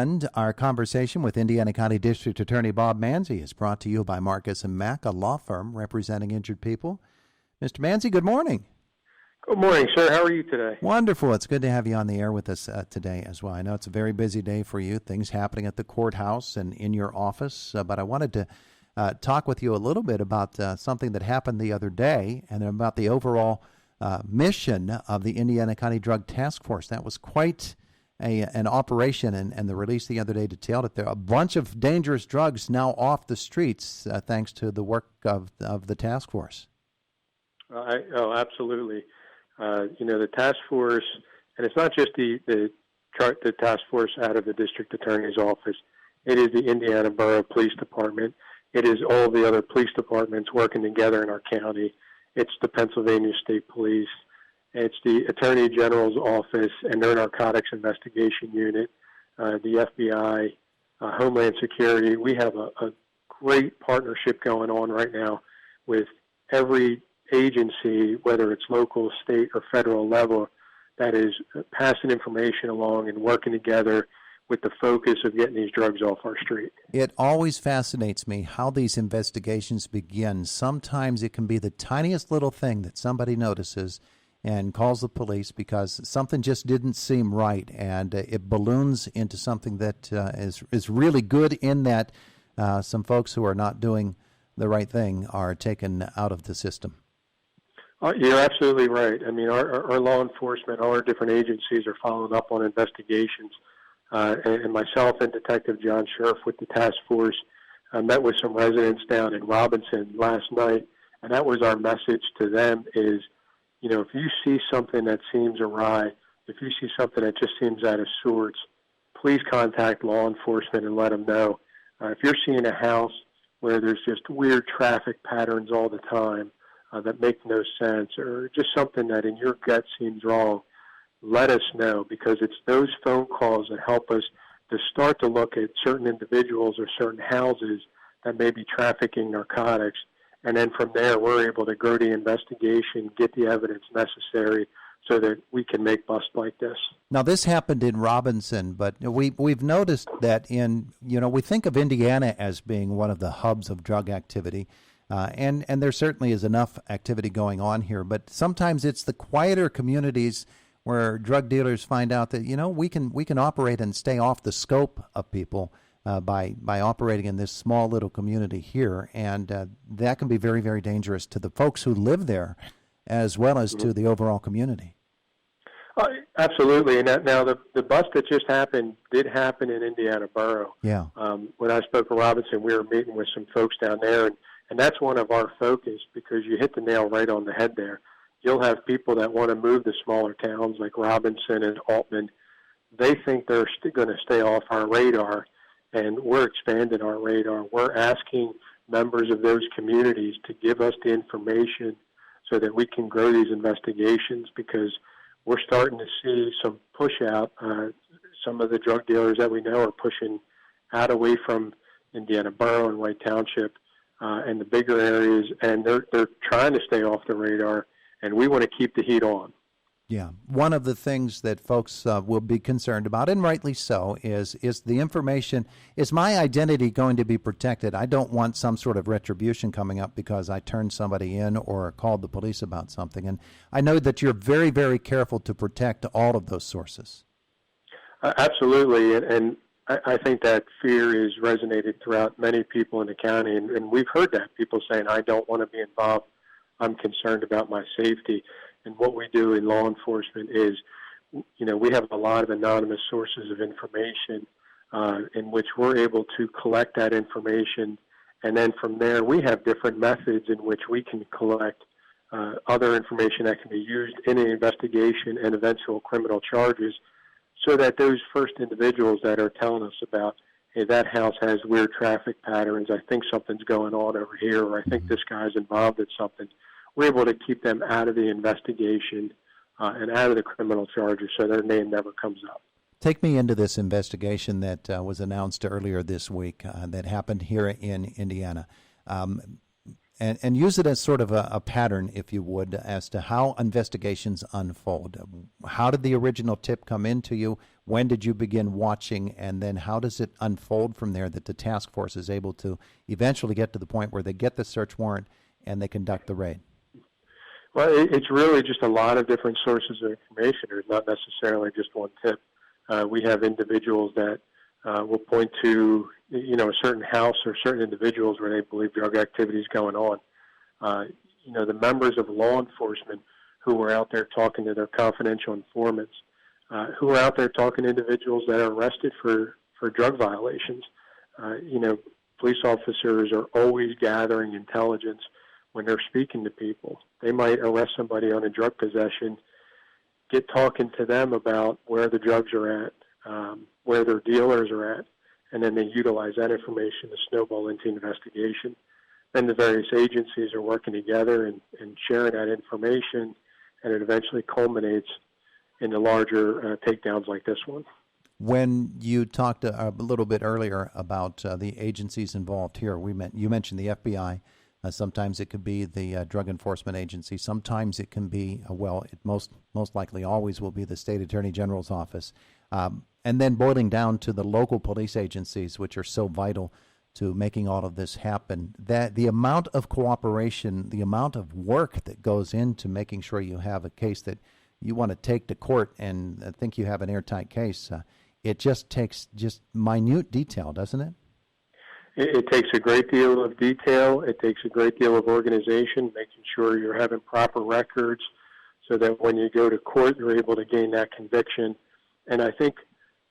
And our conversation with Indiana County District Attorney Bob Manzi is brought to you by Marcus & Mack, a law firm representing injured people. Mr. Manzi, good morning. Good morning, sir. How are you today? Wonderful. It's good to have you on the air with us today as well. I know it's a very busy day for you, things happening at the courthouse and in your office, but I wanted to talk with you a little bit about something that happened the other day and about the overall mission of the Indiana County Drug Task Force. That was quite an operation, and the release the other day detailed it. There are a bunch of dangerous drugs now off the streets thanks to the work of the task force. Absolutely. The task force, and it's not just the task force out of the district attorney's office. It is the Indiana Borough Police Department. It is all the other police departments working together in our county. It's the Pennsylvania State Police. It's the Attorney General's office and their narcotics investigation unit, the FBI, Homeland Security. We have a great partnership going on right now with every agency, whether it's local, state, or federal level, that is passing information along and working together with the focus of getting these drugs off our street. It always fascinates me how these investigations begin. Sometimes it can be the tiniest little thing that somebody notices and calls the police because something just didn't seem right, and it balloons into something that is really good in that some folks who are not doing the right thing are taken out of the system. You're absolutely right. I mean, our law enforcement, all our different agencies are following up on investigations. And myself and Detective John Scherf with the task force met with some residents down in Robinson last night, and that was our message to them is, if you see something that seems awry, if you see something that just seems out of sorts, please contact law enforcement and let them know. If you're seeing a house where there's just weird traffic patterns all the time that make no sense, or just something that in your gut seems wrong, let us know, because it's those phone calls that help us to start to look at certain individuals or certain houses that may be trafficking narcotics. And then from there, we're able to grow the investigation, get the evidence necessary so that we can make busts like this. Now, this happened in Robinson, but we've noticed that we think of Indiana as being one of the hubs of drug activity. And there certainly is enough activity going on here, but sometimes it's the quieter communities where drug dealers find out that we can operate and stay off the scope of people by operating in this small little community here, and that can be very, very dangerous to the folks who live there, as well as to the overall community. Absolutely, and now the bust that just happened did happen in Indiana Borough. Yeah. When I spoke to Robinson, we were meeting with some folks down there, and that's one of our focus, because you hit the nail right on the head there. You'll have people that want to move to smaller towns like Robinson and Altman. They think they're going to stay off our radar, and we're expanding our radar. We're asking members of those communities to give us the information so that we can grow these investigations, because we're starting to see some push out. Some of the drug dealers that we know are pushing out away from Indiana Borough and White Township and the bigger areas, and they're trying to stay off the radar. And we want to keep the heat on. Yeah. One of the things that folks will be concerned about, and rightly so, is the information. Is my identity going to be protected? I don't want some sort of retribution coming up because I turned somebody in or called the police about something. And I know that you're very, very careful to protect all of those sources. Absolutely. And I think that fear is resonated throughout many people in the county. And we've heard that. People saying, I don't want to be involved. I'm concerned about my safety. And what we do in law enforcement is, we have a lot of anonymous sources of information in which we're able to collect that information. And then from there, we have different methods in which we can collect other information that can be used in an investigation and eventual criminal charges, so that those first individuals that are telling us about, hey, that house has weird traffic patterns, I think something's going on over here, or I think this guy's involved in something, we're able to keep them out of the investigation and out of the criminal charges so their name never comes up. Take me into this investigation that was announced earlier this week that happened here in Indiana. And use it as sort of a pattern, if you would, as to how investigations unfold. How did the original tip come into you? When did you begin watching, and then how does it unfold from there that the task force is able to eventually get to the point where they get the search warrant and they conduct the raid? Well, it's really just a lot of different sources of information. There's not necessarily just one tip. We have individuals that will point to, a certain house or certain individuals where they believe drug activity is going on. The members of law enforcement who are out there talking to their confidential informants, who are out there talking to individuals that are arrested for drug violations. Police officers are always gathering intelligence when they're speaking to people. They might arrest somebody on a drug possession, get talking to them about where the drugs are at, where their dealers are at, and then they utilize that information to snowball into investigation. Then the various agencies are working together and sharing that information, and it eventually culminates in the larger takedowns like this one. When you talked a little bit earlier about the agencies involved here, you mentioned the FBI. Sometimes it could be the Drug Enforcement Agency. Sometimes it can be, it most likely always will be the State Attorney General's office. And then boiling down to the local police agencies, which are so vital to making all of this happen, that the amount of cooperation, the amount of work that goes into making sure you have a case that you want to take to court and think you have an airtight case, it just takes just minute detail, doesn't it? It takes a great deal of detail. It takes a great deal of organization, making sure you're having proper records so that when you go to court, you're able to gain that conviction. And I think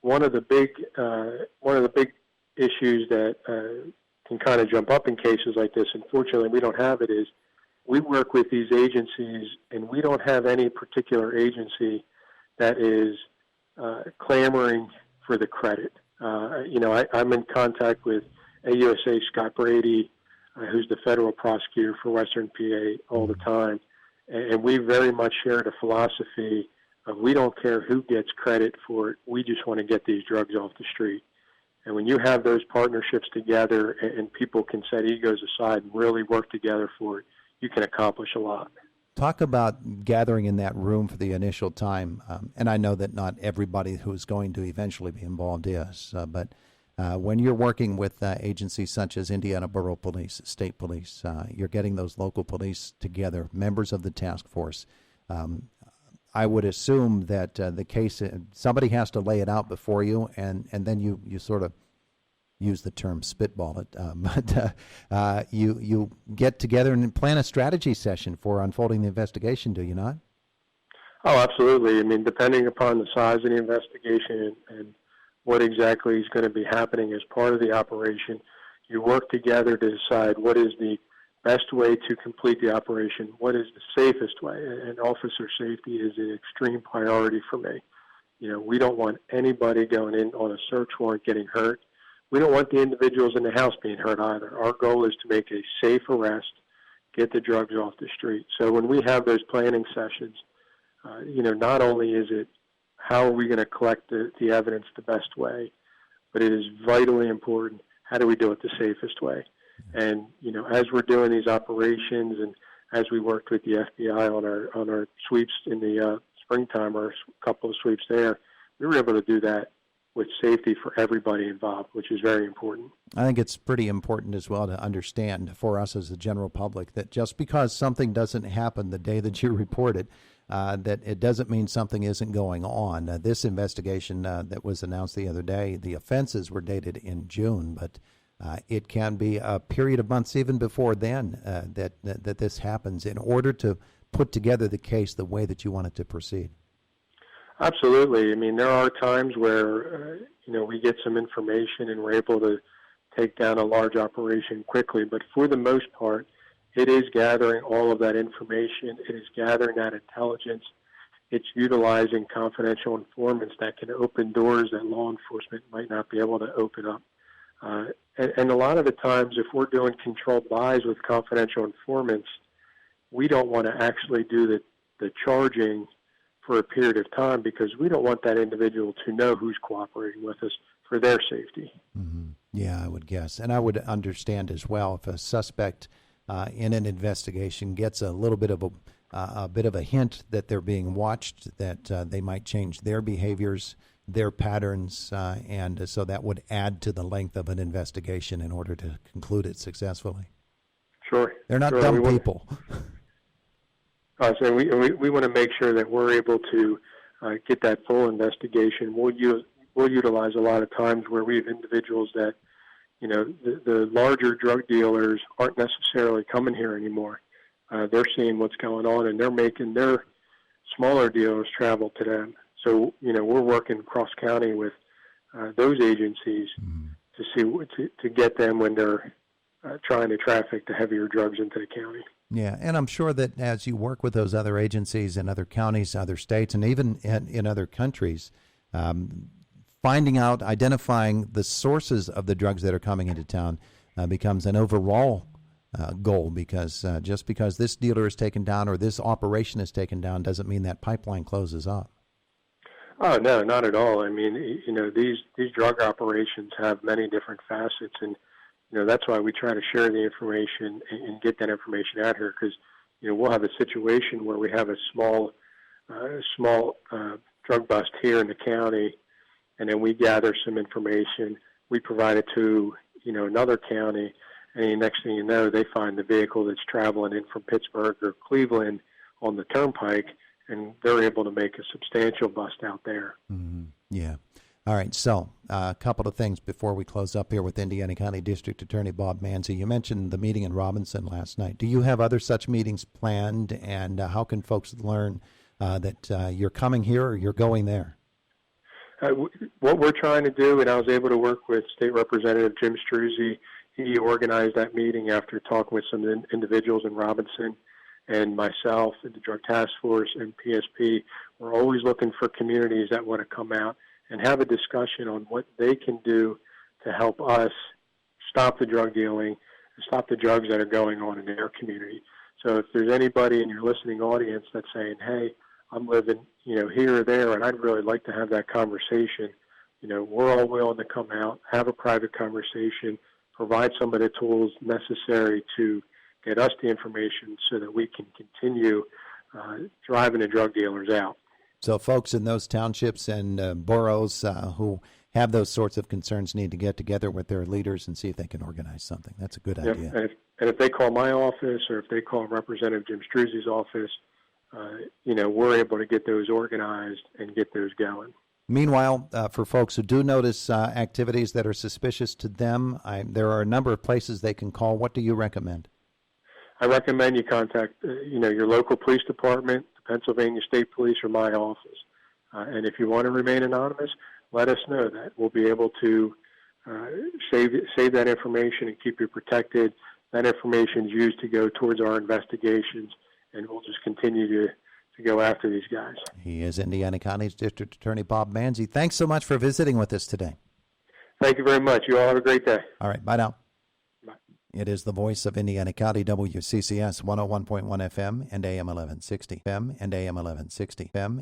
one of the big issues that can kind of jump up in cases like this, unfortunately we don't have it, is we work with these agencies and we don't have any particular agency that is clamoring for the credit. I'm in contact with AUSA Scott Brady, who's the federal prosecutor for Western PA all the time, and we very much share the philosophy of we don't care who gets credit for it, we just want to get these drugs off the street. And when you have those partnerships together and people can set egos aside and really work together for it, you can accomplish a lot. Talk about gathering in that room for the initial time, and I know that not everybody who's going to eventually be involved is, but when you're working with agencies such as Indiana Borough Police, State Police, you're getting those local police together, members of the task force. I would assume that the case, somebody has to lay it out before you, and then you sort of use the term spitball it, but you get together and plan a strategy session for unfolding the investigation, do you not? Oh, absolutely. I mean, depending upon the size of the investigation and what exactly is going to be happening as part of the operation, you work together to decide what is the best way to complete the operation, what is the safest way, and officer safety is an extreme priority for me. We don't want anybody going in on a search warrant getting hurt. We don't want the individuals in the house being hurt either. Our goal is to make a safe arrest, get the drugs off the street. So when we have those planning sessions, not only is it how are we going to collect the evidence the best way, but it is vitally important, how do we do it the safest way? And, as we're doing these operations and as we worked with the FBI on our sweeps in the springtime, or a couple of sweeps there, we were able to do that with safety for everybody involved, which is very important. I think it's pretty important as well to understand for us as the general public that just because something doesn't happen the day that you report it, that it doesn't mean something isn't going on. This investigation that was announced the other day, the offenses were dated in June, but it can be a period of months even before then that this happens in order to put together the case the way that you want it to proceed. Absolutely. I mean, there are times where, we get some information and we're able to take down a large operation quickly. But for the most part, it is gathering all of that information. It is gathering that intelligence. It's utilizing confidential informants that can open doors that law enforcement might not be able to open up. And a lot of the times, if we're doing controlled buys with confidential informants, we don't want to actually do the charging for a period of time because we don't want that individual to know who's cooperating with us for their safety. Mm-hmm. Yeah, I would guess. And I would understand as well if a suspect in an investigation gets a little bit of a hint that they're being watched, that they might change their behaviors their patterns, and so that would add to the length of an investigation in order to conclude it successfully. Sure. They're not sure. dumb people. So we want to make sure that we're able to get that full investigation. We'll utilize a lot of times where we have individuals that, the larger drug dealers aren't necessarily coming here anymore. They're seeing what's going on, and they're making their smaller dealers travel to them. So, we're working cross-county with those agencies to see to get them when they're trying to traffic the heavier drugs into the county. Yeah, and I'm sure that as you work with those other agencies in other counties, other states, and even in other countries, finding out, identifying the sources of the drugs that are coming into town becomes an overall goal, because just because this dealer is taken down or this operation is taken down doesn't mean that pipeline closes up. Oh, no, not at all. I mean, these drug operations have many different facets, and that's why we try to share the information and get that information out here, because we'll have a situation where we have a small drug bust here in the county, and then we gather some information, we provide it to another county, and the next thing you know, they find the vehicle that's traveling in from Pittsburgh or Cleveland on the turnpike, and they're able to make a substantial bust out there. Mm-hmm. Yeah. All right, so a couple of things before we close up here with Indiana County District Attorney Bob Manzi. You mentioned the meeting in Robinson last night. Do you have other such meetings planned, and how can folks learn that you're coming here or you're going there? What we're trying to do, and I was able to work with State Representative Jim Struzzi. He organized that meeting after talking with some individuals in Robinson, and myself and the Drug Task Force and PSP. We're always looking for communities that want to come out and have a discussion on what they can do to help us stop the drug dealing and stop the drugs that are going on in their community. So if there's anybody in your listening audience that's saying, hey, I'm living, here or there, and I'd really like to have that conversation, we're all willing to come out, have a private conversation, provide some of the tools necessary to get us the information so that we can continue driving the drug dealers out. So folks in those townships and boroughs who have those sorts of concerns need to get together with their leaders and see if they can organize something. That's a good idea. And if they call my office or if they call Representative Jim Struzzi's office, we're able to get those organized and get those going. Meanwhile, for folks who do notice activities that are suspicious to them, there are a number of places they can call. What do you recommend? I recommend you contact, your local police department, the Pennsylvania State Police, or my office. And if you want to remain anonymous, let us know that. We'll be able to save that information and keep you protected. That information is used to go towards our investigations, and we'll just continue to go after these guys. He is Indiana County's District Attorney Bob Manzi. Thanks so much for visiting with us today. Thank you very much. You all have a great day. All right, bye now. Bye. It is the voice of Indiana County, WCCS 101.1 FM and AM 1160. FM and AM 1160. FM